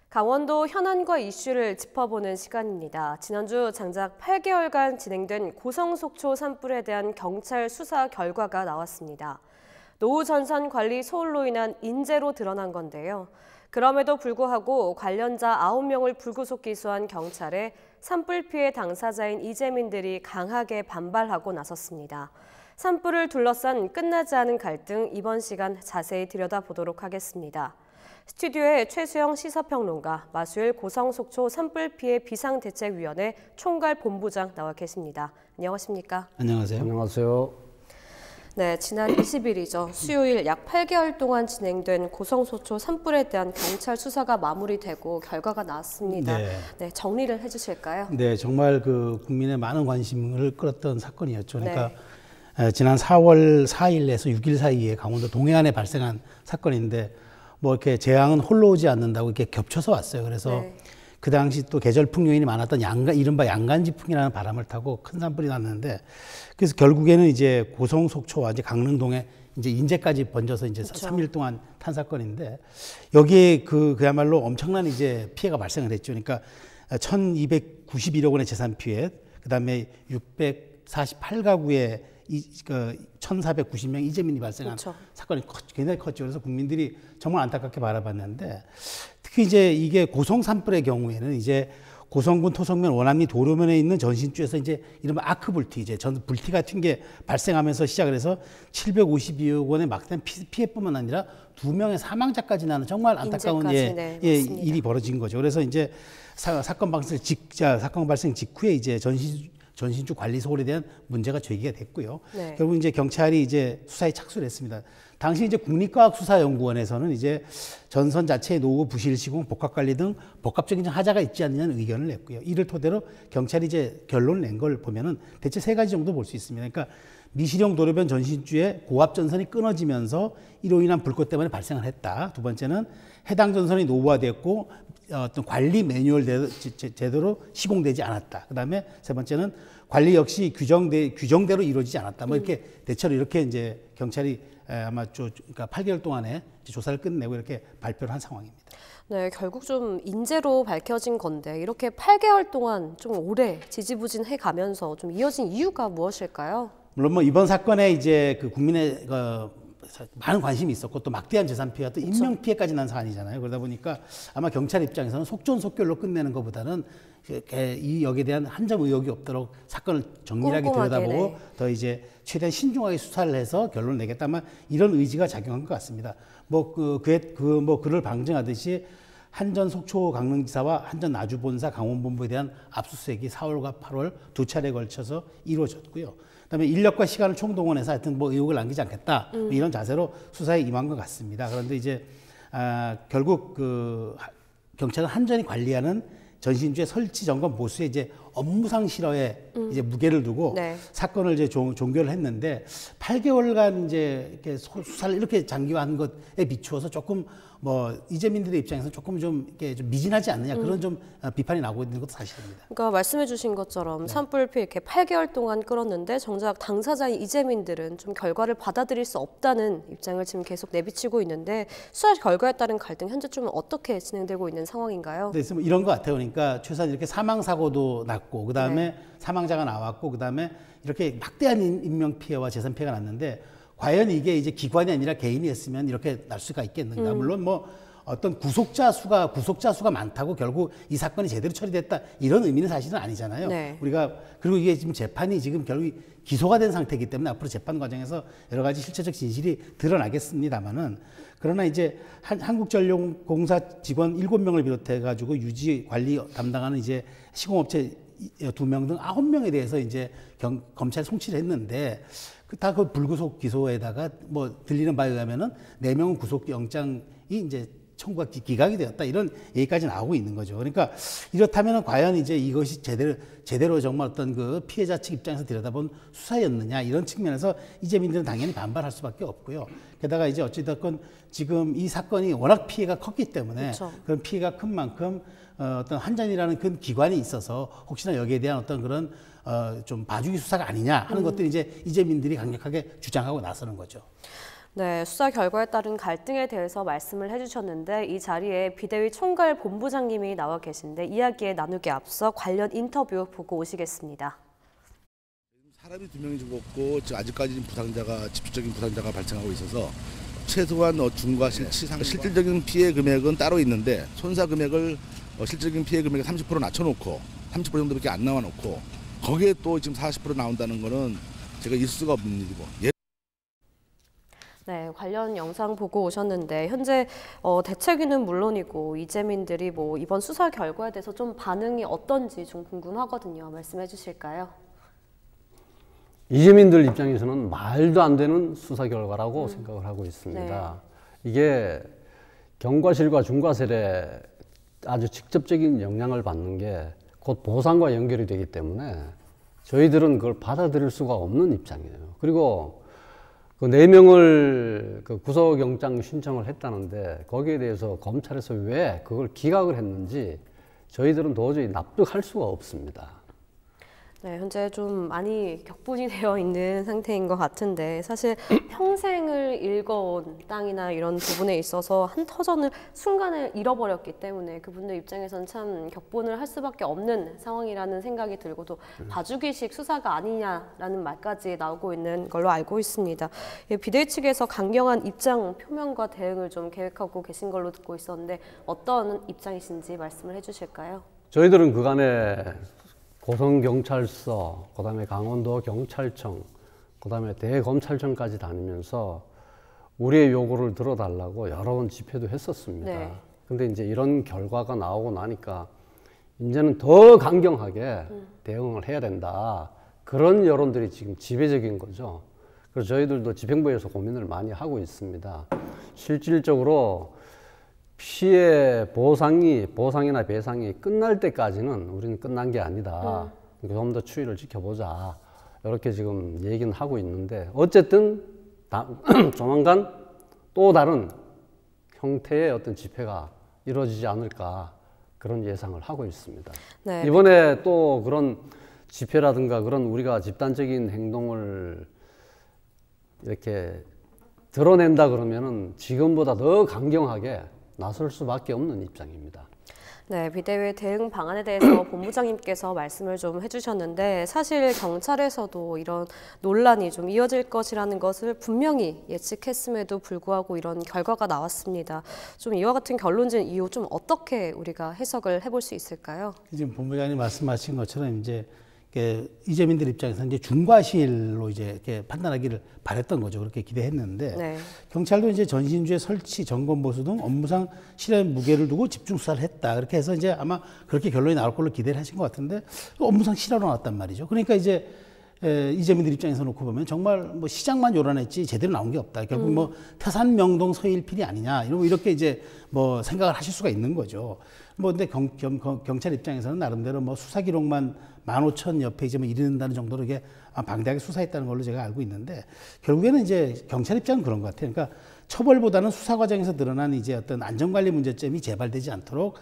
강원도 현안과 이슈를 짚어보는 시간입니다. 지난주 장작 8개월간 진행된 고성속초 산불에 대한 경찰 수사 결과가 나왔습니다. 노후 전산 관리 소홀로 인한 인재로 드러난 건데요. 그럼에도 불구하고 관련자 9명을 불구속 기소한 경찰에 산불 피해 당사자인 이재민들이 강하게 반발하고 나섰습니다. 산불을 둘러싼 끝나지 않은 갈등, 이번 시간 자세히 들여다보도록 하겠습니다. 스튜디오에 최수영 시사평론가, 마수일 고성속초 산불 피해 비상대책위원회 총괄본부장 나와 계십니다. 안녕하십니까? 안녕하세요. 안녕하세요. 네, 지난 20일이죠. 수요일 약 8개월 동안 진행된 고성속초 산불에 대한 경찰 수사가 마무리되고 결과가 나왔습니다. 네, 정리를 해주실까요? 네, 정말 국민의 많은 관심을 끌었던 사건이었죠. 그러니까 지난 4월 4일에서 6일 사이에 강원도 동해안에 발생한 사건인데 뭐 이렇게 재앙은 홀로 오지 않는다고 이렇게 겹쳐서 왔어요. 그래서 그 당시 또 계절풍 요인이 많았던 이른바 양간지풍이라는 바람을 타고 큰 산불이 났는데, 그래서 결국에는 이제 고성 속초와 이제 강릉동에 이제 인제까지 번져서 이제 3일 동안 탄 사건인데, 여기에 그야말로 엄청난 이제 피해가 발생을 했죠. 그러니까 1,291억 원의 재산 피해, 그다음에 648가구의 1,490명 이재민이 발생한 사건이 굉장히 컸죠. 그래서 국민들이 정말 안타깝게 바라봤는데, 특히 이제 이게 고성 산불의 경우에는 이제 고성군 토성면 원암리 도로면에 있는 전신주에서 이제 이른바 아크불티, 이제 전 불티 같은 게 발생하면서 시작을 해서 752억 원의 막대한 피해뿐만 아니라 2명의 사망자까지 나는 정말 안타까운 일이 벌어진 거죠. 그래서 이제 사건 발생 직후에 이제 전신주 관리 소홀에 대한 문제가 제기가 됐고요. 결국 이제 경찰이 이제 수사에 착수를 했습니다. 당시 이제 국립과학수사연구원에서는 이제 전선 자체의 노후, 부실 시공, 복합 관리 등 복합적인 하자가 있지 않느냐는 의견을 냈고요. 이를 토대로 경찰이 이제 결론을 낸 걸 보면은 대체 3가지 정도 볼 수 있습니다. 그러니까 미실용 도로변 전신주의 고압 전선이 끊어지면서 이로 인한 불꽃 때문에 발생을 했다. 두 번째는 해당 전선이 노후화됐고 어떤 관리 매뉴얼 제대로 시공되지 않았다. 그다음에 세 번째는 관리 역시 규정대로 이루어지지 않았다. 뭐 이렇게 대체로 이렇게 이제 경찰이 아마 그러니까 8개월 동안에 조사를 끝내고 이렇게 발표를 한 상황입니다. 네, 결국 좀 인재로 밝혀진 건데 이렇게 8개월 동안 좀 오래 지지부진해 가면서 좀 이어진 이유가 무엇일까요? 물론 뭐 이번 사건에 이제 국민의 많은 관심이 있었고 또 막대한 재산 피해와 또 인명 피해까지 난 사안이잖아요. 그러다 보니까 아마 경찰 입장에서는 속전속결로 끝내는 것보다는 이 역에 대한 한 점 의혹이 없도록 사건을 정밀하게 들여다보고 더 이제 최대한 신중하게 수사를 해서 결론을 내겠다. 아마 이런 의지가 작용한 것 같습니다. 그를 방증하듯이 한전 속초 강릉지사와 한전 나주본사 강원본부에 대한 압수수색이 4월과 8월 2차례에 걸쳐서 이루어졌고요. 그다음에 인력과 시간을 총동원해서 하여튼 뭐 의혹을 남기지 않겠다, 이런 자세로 수사에 임한 것 같습니다. 그런데 이제 결국 경찰은 한전이 관리하는 전신주의 설치 점검 보수에 이제 업무상 실허에 이제 무게를 두고 사건을 이제 종결을 했는데 8개월간 이제 이렇게 수사를 이렇게 장기화한 것에 비추어서 조금 뭐 이재민들의 입장에서 조금 좀 이렇게 좀 미진하지 않느냐, 그런 좀 비판이 나오고 있는 것도 사실입니다. 그러니까 말씀해주신 것처럼 산불 피해 이렇게 8개월 동안 끌었는데 정작 당사자인 이재민들은 좀 결과를 받아들일 수 없다는 입장을 지금 계속 내비치고 있는데, 수사 결과에 따른 갈등 현재 좀 어떻게 진행되고 있는 상황인가요? 네, 뭐 이런 것 같아요. 그러니까 최소한 이렇게 사망 사고도 났고, 그 다음에 사망자가 나왔고, 그 다음에 이렇게 막대한 인명 피해와 재산 피해가 났는데, 과연 이게 이제 기관이 아니라 개인이 했으면 이렇게 날 수가 있겠는가? 물론 뭐 어떤 구속자 수가 많다고 결국 이 사건이 제대로 처리됐다, 이런 의미는 사실은 아니잖아요. 그리고 이게 지금 재판이 지금 결국 기소가 된 상태이기 때문에 앞으로 재판 과정에서 여러 가지 실체적 진실이 드러나겠습니다만은, 그러나 이제 한국전력공사 직원 7명을 비롯해 가지고 유지 관리 담당하는 이제 시공업체 2명 등 9명에 대해서 이제 검찰이 송치를 했는데, 다 그 불구속 기소에다가 뭐 들리는 바에 의하면은 4명은 구속영장이 이제 청구가 기각이 되었다, 이런 얘기까지 나오고 있는 거죠. 그러니까 이렇다면은 과연 이제 이것이 제대로 정말 어떤 그 피해자 측 입장에서 들여다본 수사였느냐, 이런 측면에서 이재민들은 당연히 반발할 수밖에 없고요. 게다가 이제 어찌됐건 지금 이 사건이 워낙 피해가 컸기 때문에 그런 피해가 큰 만큼 어떤 한전이라는 큰 기관이 있어서 혹시나 여기에 대한 어떤 그런 좀 봐주기 수사가 아니냐 하는 것들이 이제 이재민들이 강력하게 주장하고 나서는 거죠. 네, 수사 결과에 따른 갈등에 대해서 말씀을 해주셨는데 이 자리에 비대위 총괄 본부장님이 나와 계신데 이야기에 나누기 앞서 관련 인터뷰 보고 오시겠습니다. 사람이 2명이 죽었고 아직까지 집중적인 부상자가 발생하고 있어서 최소한 중과 실질적인 피해 금액은 따로 있는데 손사 금액을 실질적인 피해 금액의 30% 낮춰놓고 30% 정도밖에 안 나와놓고 거기에 또 지금 40% 나온다는 거는 제가 있을 수가 없는 일이고. 네, 관련 영상 보고 오셨는데 현재 대책위는 물론이고 이재민들이 이번 수사 결과에 대해서 좀 반응이 어떤지 좀 궁금하거든요. 말씀해 주실까요? 이재민들 입장에서는 말도 안 되는 수사 결과라고 생각을 하고 있습니다. 네. 이게 경과실과 중과실에 아주 직접적인 영향을 받는 게 곧 보상과 연결이 되기 때문에 저희들은 그걸 받아들일 수가 없는 입장이에요. 그리고 그 4명을 그 구속영장 신청을 했다는데 거기에 대해서 검찰에서 왜 그걸 기각을 했는지 저희들은 도저히 납득할 수가 없습니다. 네, 현재 좀 많이 격분이 되어 있는 상태인 것 같은데 사실 평생을 일궈온 땅이나 이런 부분에 있어서 한 터전을 순간에 잃어버렸기 때문에 그분들 입장에서는 참 격분을 할 수밖에 없는 상황이라는 생각이 들고 또 봐주기식 수사가 아니냐라는 말까지 나오고 있는 걸로 알고 있습니다. 비대위 측에서 강경한 입장 표명과 대응을 좀 계획하고 계신 걸로 듣고 있었는데 어떤 입장이신지 말씀을 해주실까요? 저희들은 그간에 고성경찰서, 그다음에 강원도경찰청, 그다음에 대검찰청까지 다니면서 우리의 요구를 들어달라고 여러 번 집회도 했었습니다. 네. 근데 이제 이런 결과가 나오고 나니까 이제는 더 강경하게 대응을 해야 된다. 그런 여론들이 지금 지배적인 거죠. 그래서 저희들도 집행부에서 고민을 많이 하고 있습니다. 실질적으로 피해 보상이나 배상이 끝날 때까지는 우리는 끝난 게 아니다. 좀 더 추이를 지켜보자. 이렇게 지금 얘기는 하고 있는데 어쨌든 조만간 또 다른 형태의 어떤 집회가 이루어지지 않을까 그런 예상을 하고 있습니다. 네. 이번에 또 그런 집회라든가 그런 우리가 집단적인 행동을 이렇게 드러낸다 그러면은 지금보다 더 강경하게 나설 수밖에 없는 입장입니다. 네, 비대위 대응 방안에 대해서 본부장님께서 말씀을 좀 해주셨는데 사실 경찰에서도 이런 논란이 좀 이어질 것이라는 것을 분명히 예측했음에도 불구하고 이런 결과가 나왔습니다. 좀 이와 같은 결론진 이유 좀 어떻게 우리가 해석을 해볼 수 있을까요? 지금 본부장님 말씀하신 것처럼 이제 이재민들 입장에서 이제 중과실로 이제 이렇게 판단하기를 바랬던 거죠. 그렇게 기대했는데 네. 경찰도 이제 전신주의 설치, 점검 보수 등 업무상 실행 무게를 두고 집중 수사를 했다. 그렇게 해서 이제 아마 그렇게 결론이 나올 걸로 기대를 하신 것 같은데 업무상 실화로 나왔단 말이죠. 그러니까 이제 이재민들 입장에서 놓고 보면 정말 시장만 요란했지 제대로 나온 게 없다. 결국 태산 명동 서일필이 아니냐 이렇게 이제 생각을 하실 수가 있는 거죠. 근데 경찰 입장에서는 나름대로 수사 기록만 15,000여 페이지 이르는다는 정도로 이게 방대하게 수사했다는 걸로 제가 알고 있는데 결국에는 이제 경찰 입장은 그런 것 같아요. 그러니까 처벌보다는 수사 과정에서 드러난 이제 어떤 안전관리 문제점이 재발되지 않도록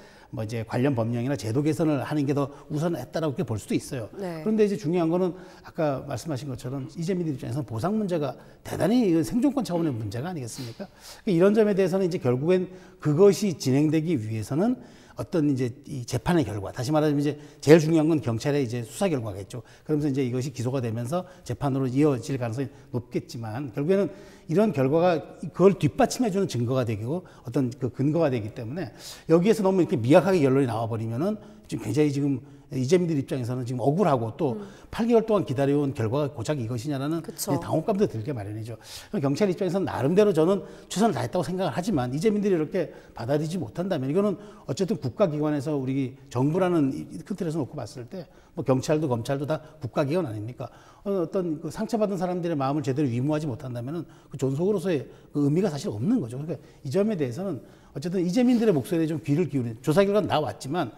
이제 관련 법령이나 제도 개선을 하는 게 더 우선했다라고 이렇게 볼 수도 있어요. 네. 그런데 이제 중요한 거는 아까 말씀하신 것처럼 이재민들 입장에서는 보상 문제가 대단히 생존권 차원의 문제가 아니겠습니까? 이런 점에 대해서는 이제 결국엔 그것이 진행되기 위해서는 어떤 이제 이 재판의 결과, 다시 말하자면 이제 제일 중요한 건 경찰의 이제 수사 결과겠죠. 그러면서 이제 이것이 기소가 되면서 재판으로 이어질 가능성이 높겠지만 결국에는 이런 결과가 그걸 뒷받침해주는 증거가 되고 어떤 그 근거가 되기 때문에 여기에서 너무 이렇게 미약하게 결론이 나와버리면은 지금 굉장히 지금 이재민들 입장에서는 지금 억울하고 또 8개월 동안 기다려온 결과가 고작 이것이냐라는 당혹감도 들게 마련이죠. 경찰 입장에서는 나름대로 저는 최선을 다했다고 생각을 하지만 이재민들이 이렇게 받아들이지 못한다면 이거는 어쨌든 국가기관에서 우리 정부라는 큰 틀에서 놓고 봤을 때 경찰도 검찰도 다 국가기관 아닙니까? 어떤 그 상처받은 사람들의 마음을 제대로 위무하지 못한다면은 그 존속으로서의 그 의미가 사실 없는 거죠. 그러니까 이 점에 대해서는 어쨌든 이재민들의 목소리에 좀 귀를 기울이는 조사 결과는 나왔지만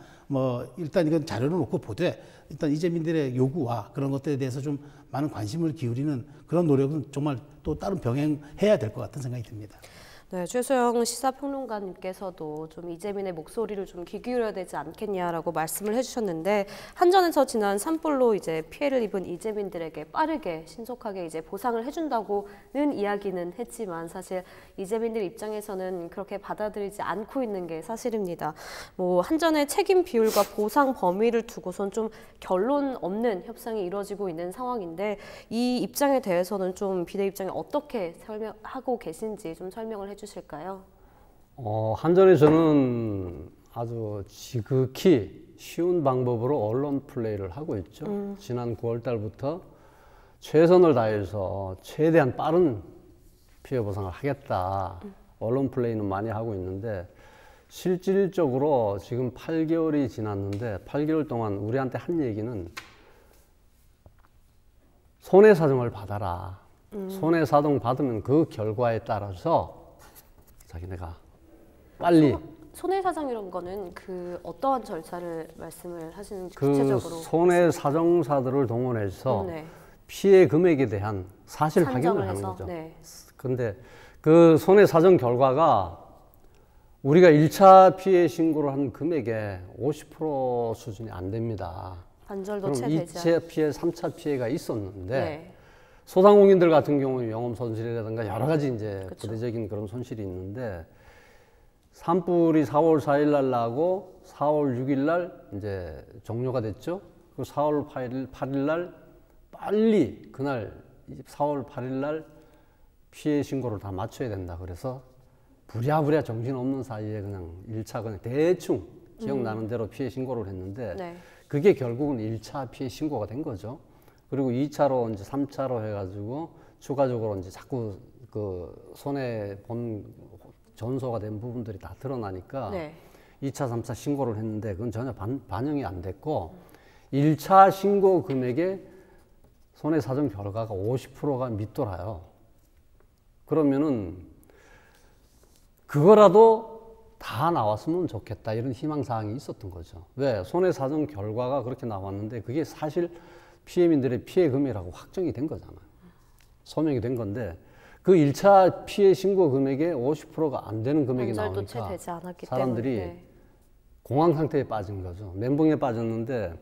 일단 이건 자료를 놓고 보되 일단 이재민들의 요구와 그런 것들에 대해서 좀 많은 관심을 기울이는 그런 노력은 정말 또 다른 병행해야 될 것 같은 생각이 듭니다. 네, 최소영 시사평론가님께서도 좀 이재민의 목소리를 좀 귀 기울여야 되지 않겠냐라고 말씀을 해주셨는데, 한전에서 지난 산불로 이제 피해를 입은 이재민들에게 빠르게 신속하게 이제 보상을 해준다고는 이야기는 했지만 사실 이재민들 입장에서는 그렇게 받아들이지 않고 있는 게 사실입니다. 뭐 한전의 책임 비율과 보상 범위를 두고선 좀 결론 없는 협상이 이루어지고 있는 상황인데, 이 입장에 대해서는 좀 비대 입장에 어떻게 설명하고 계신지 좀 설명을 해주실까요? 한전에서는 아주 지극히 쉬운 방법으로 언론 플레이를 하고 있죠. 지난 9월 달부터 최선을 다해서 최대한 빠른 피해 보상을 하겠다. 언론 플레이는 많이 하고 있는데, 실질적으로 지금 8개월이 지났는데 8개월 동안 우리한테 한 얘기는 손해사정을 받아라. 손해사정 받으면 그 결과에 따라서 자기네가 빨리 손해사정이란 거는 그 어떠한 절차를 말씀을 하시는지 그 구체적으로. 손해사정사들을 동원해서 네. 피해 금액에 대한 사실 확인을 하는 해서, 거죠. 네. 근데 그 손해사정 결과가 우리가 1차 피해 신고를 한 금액의 50% 수준이 안 됩니다. 반절도 그럼 채 되지 2차 피해, 3차 피해가 있었는데, 네. 소상공인들 같은 경우는 영업 손실이라든가 여러 가지 이제 그쵸. 부대적인 그런 손실이 있는데, 산불이 4월 4일 날 나고 4월 6일 날 이제 종료가 됐죠. 그 4월 8일 날 빨리 그날 4월 8일 날 피해 신고를 다 마쳐야 된다. 그래서 부랴부랴 정신없는 사이에 그냥 1차 그냥 대충 기억나는 대로 피해 신고를 했는데, 네. 그게 결국은 1차 피해 신고가 된 거죠. 그리고 2차로 이제 3차로 해가지고 추가적으로 이제 자꾸 그 손해 본 전소가 된 부분들이 다 드러나니까 네. 2차, 3차 신고를 했는데 그건 전혀 반영이 안 됐고, 1차 신고 금액의 손해사정 결과가 50%가 밑돌아요. 그러면은 그거라도 다 나왔으면 좋겠다, 이런 희망사항이 있었던 거죠. 왜? 손해사정 결과가 그렇게 나왔는데 그게 사실 피해민들의 피해 금액이라고 확정이 된 거잖아요. 소명이 된 건데, 그 1차 피해 신고 금액의 50%가 안 되는 금액이 나오니까 되지 않았기 사람들이 때문에. 네. 공황 상태에 빠진 거죠. 멘붕에 빠졌는데,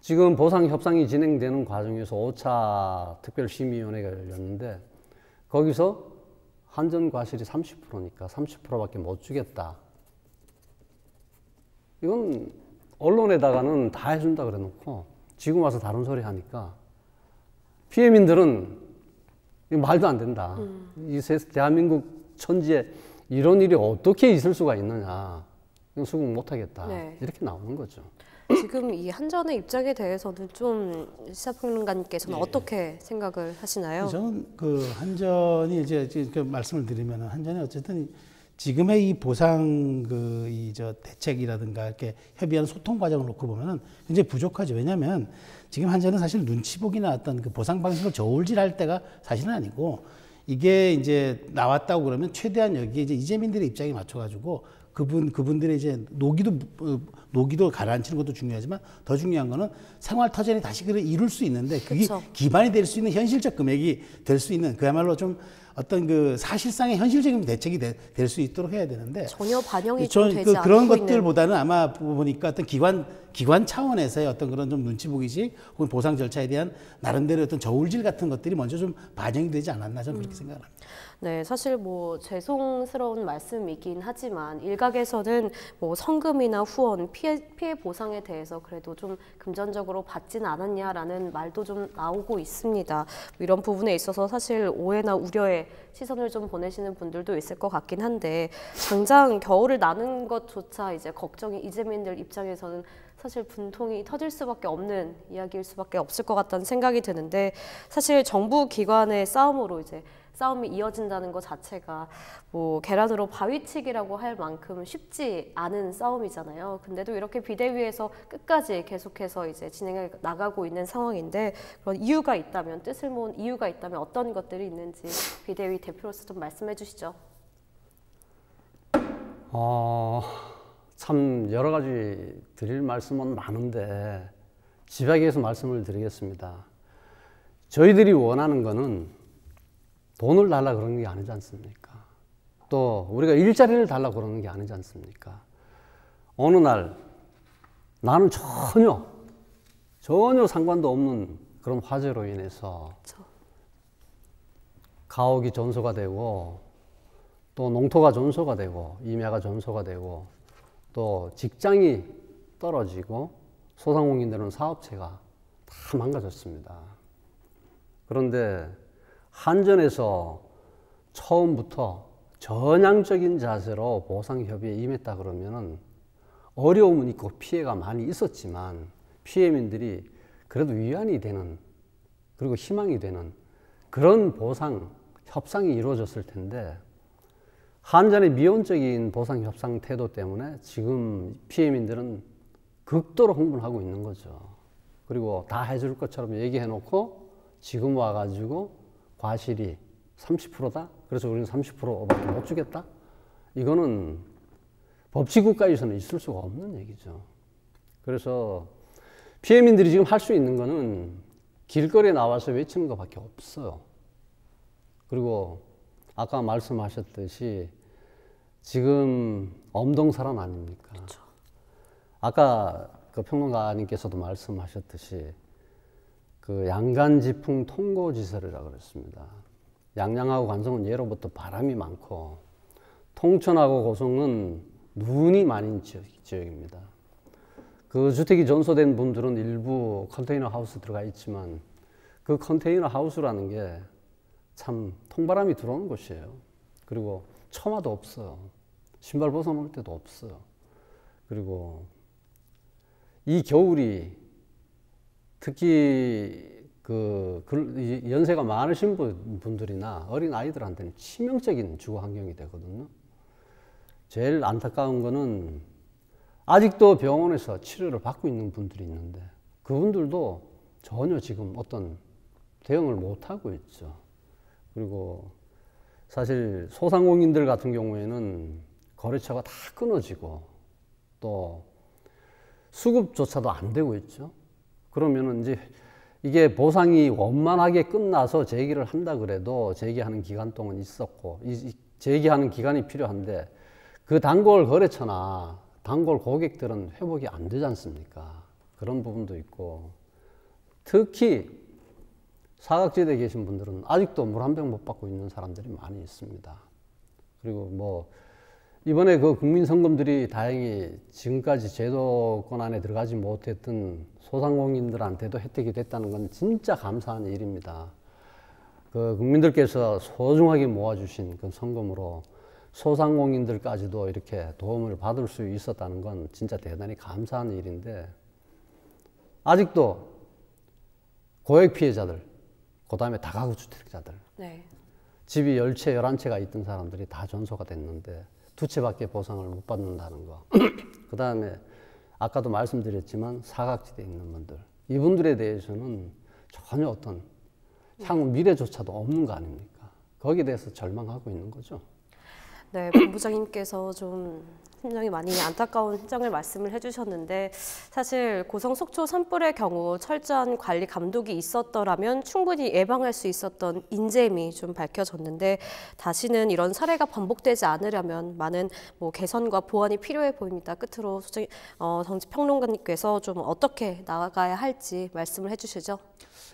지금 보상 협상이 진행되는 과정에서 5차 특별심의위원회가 열렸는데, 거기서 한전 과실이 30%니까 30%밖에 못 주겠다. 이건 언론에다가는 다 해준다 그래 놓고 지금 와서 다른 소리 하니까 피해민들은 이거 말도 안 된다. 이 대한민국 천지에 이런 일이 어떻게 있을 수가 있느냐. 이건 수긍 못 하겠다. 네. 이렇게 나오는 거죠. 지금 이 한전의 입장에 대해서는 좀 시사평론가님께서는 어떻게 생각을 하시나요? 저는 그 한전이 이제 그 말씀을 드리면, 한전이 어쨌든 지금의 이 보상 대책이라든가 이렇게 협의하는 소통 과정을 놓고 보면은 굉장히 부족하죠. 왜냐하면 지금 한전은 사실 눈치 보기나 어떤 그 보상 방식을 저울질할 때가 사실은 아니고, 이게 이제 나왔다고 그러면 최대한 여기에 이제 이재민들의 입장에 맞춰가지고 그분들의 이제 노기도 가라앉히는 것도 중요하지만, 더 중요한 거는 생활 터전이 다시 이룰 수 있는데 그게 그쵸. 기반이 될 수 있는 현실적 금액이 될 수 있는, 그야말로 좀 어떤 그 사실상의 현실적인 대책이 될 수 있도록 해야 되는데, 전혀 반영이 좀 되지 않고 그런 있는. 것들보다는 아마 보니까 어떤 기관 차원에서의 어떤 그런 좀 눈치 보기식 혹은 보상 절차에 대한 나름대로 어떤 저울질 같은 것들이 먼저 좀 반영이 되지 않았나, 저는 그렇게 생각합니다. 네, 사실 뭐 죄송스러운 말씀이긴 하지만 일각에서는 뭐 성금이나 후원, 피해 보상에 대해서 그래도 좀 금전적으로 받진 않았냐라는 말도 좀 나오고 있습니다. 이런 부분에 있어서 사실 오해나 우려에 시선을 좀 보내시는 분들도 있을 것 같긴 한데, 당장 겨울을 나는 것조차 이제 걱정이 이재민들 입장에서는 사실 분통이 터질 수밖에 없는 이야기일 수밖에 없을 것 같다는 생각이 드는데, 사실 정부 기관의 싸움으로 이제 싸움이 이어진다는 것 자체가 뭐 계란으로 바위치기라고 할 만큼 쉽지 않은 싸움이잖아요. 근데도 이렇게 비대위에서 끝까지 계속해서 이제 진행해 나가고 있는 상황인데, 그런 이유가 있다면, 뜻을 모은 이유가 있다면 어떤 것들이 있는지 비대위 대표로서 좀 말씀해 주시죠. 참 여러 가지 드릴 말씀은 많은데 집약해서 말씀을 드리겠습니다. 저희들이 원하는 거는 돈을 달라 그런 게 아니지 않습니까? 또 우리가 일자리를 달라고 그러는 게 아니지 않습니까? 어느 날 나는 전혀 상관도 없는 그런 화재로 인해서 가옥이 전소가 되고 또 농토가 전소가 되고 임야가 전소가 되고 또 직장이 떨어지고 소상공인들은 사업체가 다 망가졌습니다. 그런데 한전에서 처음부터 전향적인 자세로 보상협의에 임했다 그러면은 어려움은 있고 피해가 많이 있었지만 피해민들이 그래도 위안이 되는 그리고 희망이 되는 그런 보상 협상이 이루어졌을 텐데 한전의 미온적인 보상 협상 태도 때문에 지금 피해민들은 극도로 흥분하고 있는 거죠. 그리고 다 해줄 것처럼 얘기해 놓고 지금 와가지고 과실이 30%다? 그래서 우리는 30%밖에 못 주겠다? 이거는 법치국가에서는 있을 수가 없는 얘기죠. 그래서 피해민들이 지금 할 수 있는 거는 길거리에 나와서 외치는 것밖에 없어요. 그리고 아까 말씀하셨듯이 지금 엄동설한 아닙니까? 그렇죠. 아까 그 평론가님께서도 말씀하셨듯이 그 양간지풍 통고지설이라고 그랬습니다. 양양하고 관성은 예로부터 바람이 많고 통천하고 고성은 눈이 많은 지역입니다. 그 주택이 전소된 분들은 일부 컨테이너 하우스 들어가 있지만 그 컨테이너 하우스라는 게 참 통바람이 들어오는 곳이에요. 그리고 처마도 없어요. 신발 벗어놓을 때도 없어요. 그리고 이 겨울이 특히 연세가 많으신 분들이나 어린 아이들한테는 치명적인 주거 환경이 되거든요. 제일 안타까운 거는 아직도 병원에서 치료를 받고 있는 분들이 있는데 그분들도 전혀 지금 어떤 대응을 못하고 있죠. 그리고 사실 소상공인들 같은 경우에는 거래처가 다 끊어지고 또 수급조차도 안 되고 있죠. 그러면은 이제 이게 보상이 원만하게 끝나서 제기를 한다 그래도 제기하는 기간 동안 있었고 제기하는 기간이 필요한데 그 단골 거래처나 단골 고객들은 회복이 안 되지 않습니까? 그런 부분도 있고 특히 사각지대에 계신 분들은 아직도 물 한 병 못 받고 있는 사람들이 많이 있습니다. 그리고 뭐 이번에 그 국민성금들이 다행히 지금까지 제도권 안에 들어가지 못했던 소상공인들한테도 혜택이 됐다는 건 진짜 감사한 일입니다. 그 국민들께서 소중하게 모아주신 그 성금으로 소상공인들까지도 이렇게 도움을 받을 수 있었다는 건 진짜 대단히 감사한 일인데 아직도 고액 피해자들, 그 다음에 다가구 주택자들, 집이 10채, 11채가 있던 사람들이 다 전소가 됐는데 2채밖에 보상을 못 받는다는 거. 그 다음에 아까도 말씀드렸지만 사각지대에 있는 분들, 이분들에 대해서는 전혀 어떤 향후 미래조차도 없는 거 아닙니까? 거기에 대해서 절망하고 있는 거죠. 네, 본부장님께서 좀 심정이 많이 안타까운 심정을 말씀을 해주셨는데 사실 고성 속초 산불의 경우 철저한 관리 감독이 있었더라면 충분히 예방할 수 있었던 인재미 좀 밝혀졌는데 다시는 이런 사례가 반복되지 않으려면 많은 개선과 보완이 필요해 보입니다. 끝으로 정치평론가님께서 좀 어떻게 나아가야 할지 말씀을 해주시죠.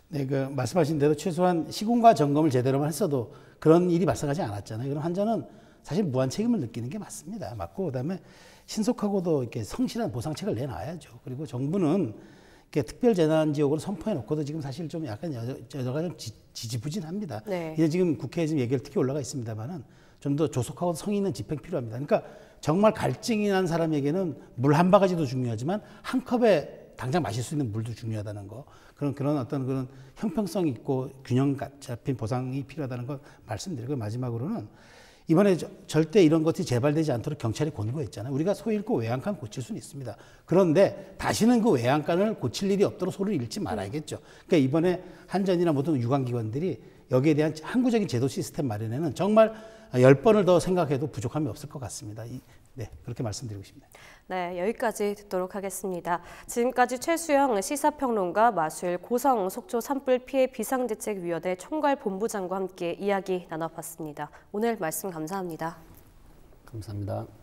네, 말씀하신 대로 최소한 시공과 점검을 제대로만 했어도 그런 일이 발생하지 않았잖아요. 그럼 한전은 사실 무한 책임을 느끼는 게 맞습니다. 맞고 그다음에 신속하고도 이렇게 성실한 보상책을 내놔야죠. 그리고 정부는 이렇게 특별재난지역으로 선포해 놓고도 지금 사실 좀 약간 여자가 좀 지지부진합니다. 네. 이제 지금 국회에 지금 얘기가 특히 올라가 있습니다만은 좀 더 조속하고 성의 있는 집행 필요합니다. 그러니까 정말 갈증이 난 사람에게는 물 한 바가지도 중요하지만 한 컵에 당장 마실 수 있는 물도 중요하다는 거. 그런 어떤 그런 형평성 있고 균형 잡힌 보상이 필요하다는 걸 말씀드리고 마지막으로는 이번에 절대 이런 것이 재발되지 않도록 경찰이 권고했잖아요. 우리가 소 잃고 외양간 고칠 수는 있습니다. 그런데 다시는 그 외양간을 고칠 일이 없도록 소를 잃지 말아야겠죠. 그러니까 이번에 한전이나 모든 유관기관들이 여기에 대한 항구적인 제도 시스템 마련에는 정말 10번을 더 생각해도 부족함이 없을 것 같습니다. 네, 그렇게 말씀드리고 싶네요. 네, 여기까지 듣도록 하겠습니다. 지금까지 최수영 시사평론가, 마수일 고성 속초 산불 피해 비상대책위원회 총괄본부장과 함께 이야기 나눠봤습니다. 오늘 말씀 감사합니다. 감사합니다.